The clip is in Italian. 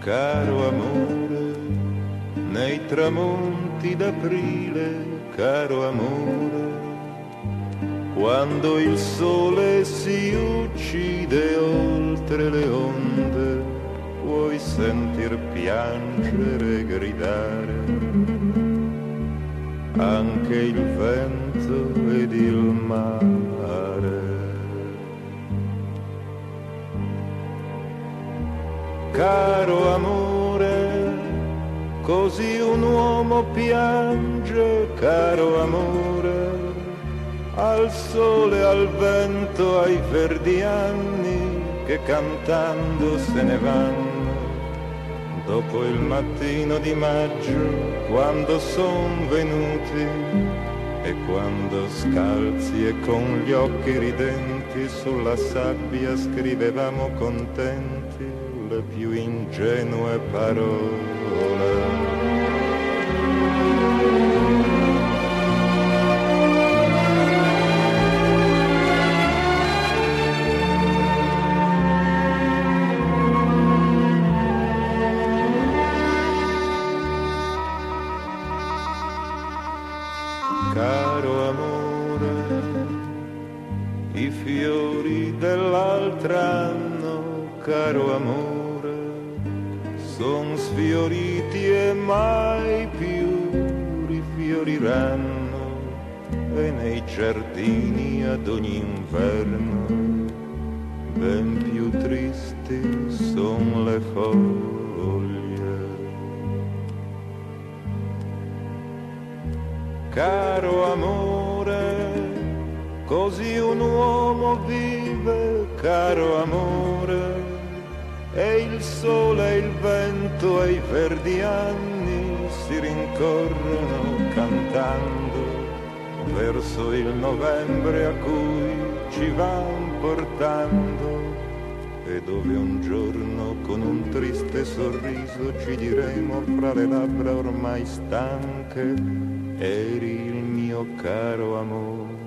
Caro amore, nei tramonti d'aprile, caro amore, quando il sole si uccide oltre le onde, puoi sentir piangere e gridare anche il vento ed il mare. Caro amore, così un uomo piange, caro amore, al sole, al vento, ai verdi anni che cantando se ne vanno. Dopo il mattino di maggio, quando son venuti e quando scalzi e con gli occhi ridenti sulla sabbia scrivevamo contenti le più ingenue parole. Caro amore, i fiori dell'altro anno, caro amore, son sfioriti e mai più rifioriranno, e nei giardini ad ogni inverno ben più tristi son le foglie. Caro amore, così un uomo vive, caro amore, e il sole e il vento e i verdi anni si rincorrono cantando verso il novembre a cui ci van portando, e dove un giorno con un triste sorriso ci diremo fra le labbra ormai stanche: eri il mio caro amore.